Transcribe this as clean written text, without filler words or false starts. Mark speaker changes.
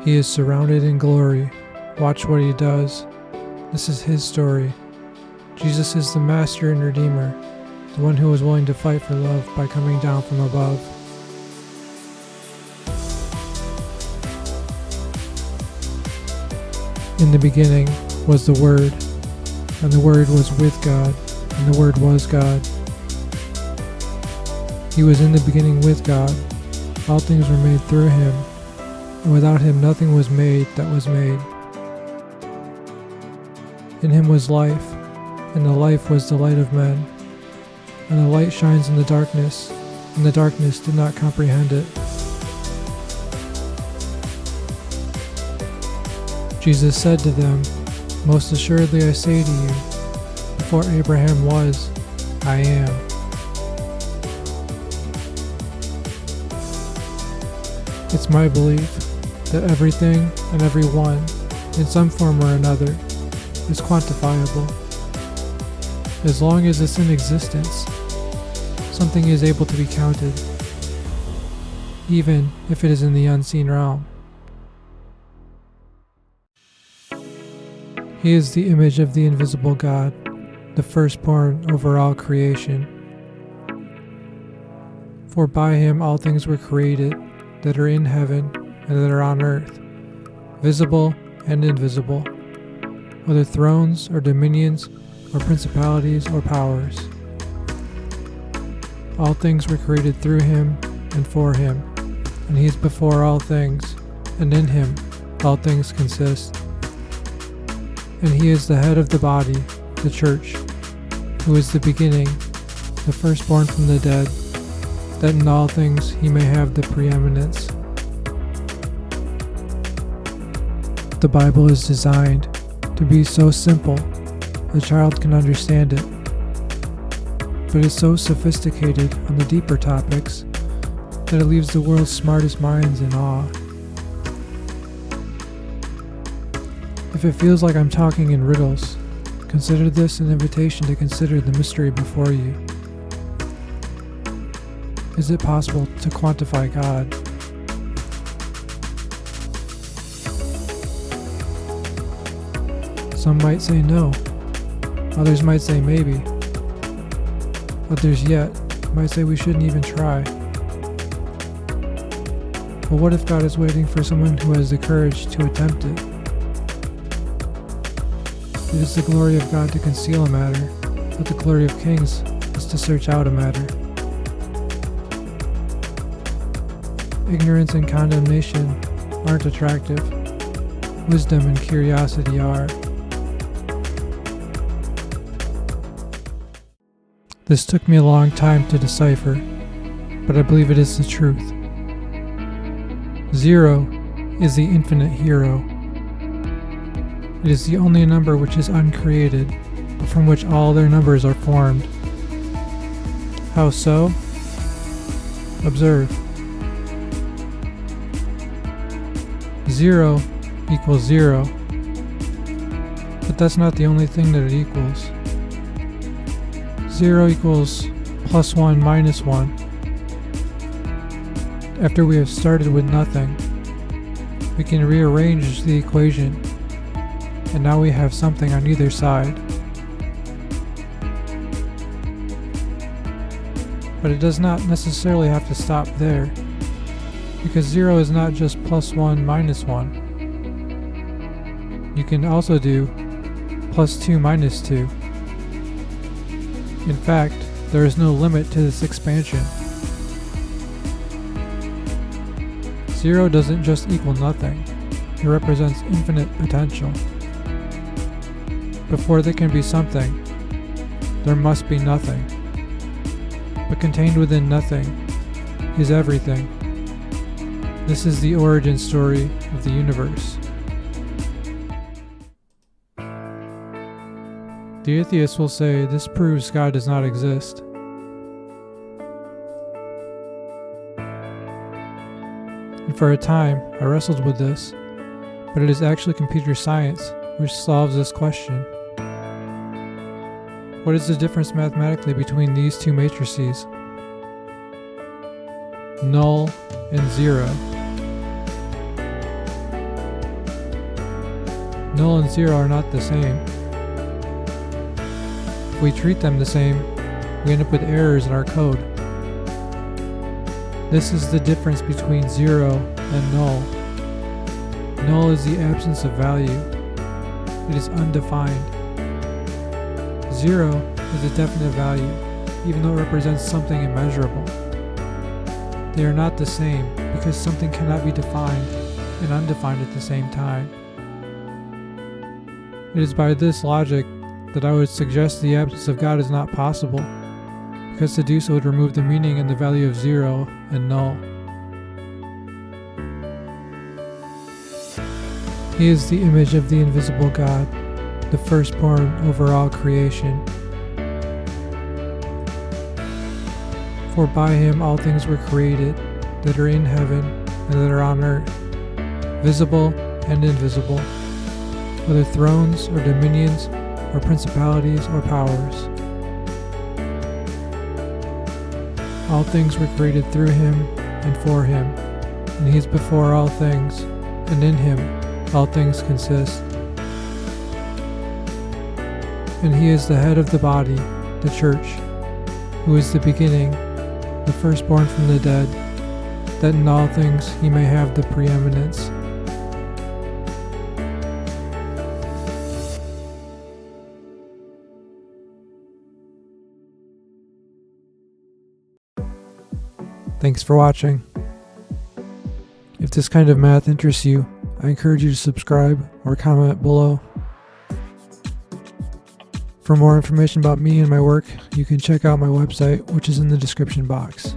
Speaker 1: He is surrounded in glory. Watch what he does. This is his story. Jesus is the master and redeemer, the one who was willing to fight for love by coming down from above. In the beginning was the Word, and the Word was with God, and the Word was God. He was in the beginning with God. All things were made through him, and without him nothing was made that was made. In him was life, and the life was the light of men. And the light shines in the darkness, and the darkness did not comprehend it. Jesus said to them, Most assuredly I say to you, before Abraham was, I am. It's my belief that everything and everyone, in some form or another, is quantifiable. As long as it's in existence, something is able to be counted, even if it is in the unseen realm. He is the image of the invisible God, the firstborn over all creation. For by him all things were created, that are in heaven and that are on earth, visible and invisible, whether thrones or dominions or principalities or powers. All things were created through him and for him, and he is before all things, and in him all things consist. And he is the head of the body, the church, who is the beginning, the firstborn from the dead, that in all things he may have the preeminence. The Bible is designed to be so simple a child can understand it, but is so sophisticated on the deeper topics that it leaves the world's smartest minds in awe. If it feels like I'm talking in riddles, consider this an invitation to consider the mystery before you. Is it possible to quantify God? Some might say no, others might say maybe, others yet might say we shouldn't even try. But what if God is waiting for someone who has the courage to attempt it? It is the glory of God to conceal a matter, but the glory of kings is to search out a matter. Ignorance and condemnation aren't attractive. Wisdom and curiosity are. This took me a long time to decipher, but I believe it is the truth. 0 is the infinite hero. It is the only number which is uncreated, but from which all their numbers are formed. How so? Observe. 0 equals 0, but that's not the only thing that it equals. 0 equals plus 1 minus 1. After we have started with nothing, we can rearrange the equation, and now we have something on either side. But it does not necessarily have to stop there, because 0 is not just plus 1 minus 1. You can also do plus 2 minus 2. In fact, there is no limit to this expansion. 0 doesn't just equal nothing, it represents infinite potential. Before there can be something, there must be nothing. But contained within nothing is everything. This is the origin story of the universe. The atheists will say this proves God does not exist. And for a time, I wrestled with this, but it is actually computer science which solves this question. What is the difference mathematically between these two matrices? Null and 0. Null and zero are not the same. If we treat them the same, we end up with errors in our code. This is the difference between zero and null. Null is the absence of value. It is undefined. Zero is a definite value, even though it represents something immeasurable. They are not the same because something cannot be defined and undefined at the same time. It is by this logic that I would suggest the absence of God is not possible, because to do so would remove the meaning and the value of zero and null. He is the image of the invisible God, the firstborn over all creation. For by him all things were created, that are in heaven and that are on earth, visible and invisible, whether thrones or dominions or principalities or powers. All things were created through him and for him, and he is before all things, and in him all things consist. And he is the head of the body, the church, who is the beginning, the firstborn from the dead, that in all things he may have the preeminence. Thanks for watching. If this kind of math interests you, I encourage you to subscribe or comment below. For more information about me and my work, you can check out my website, which is in the description box.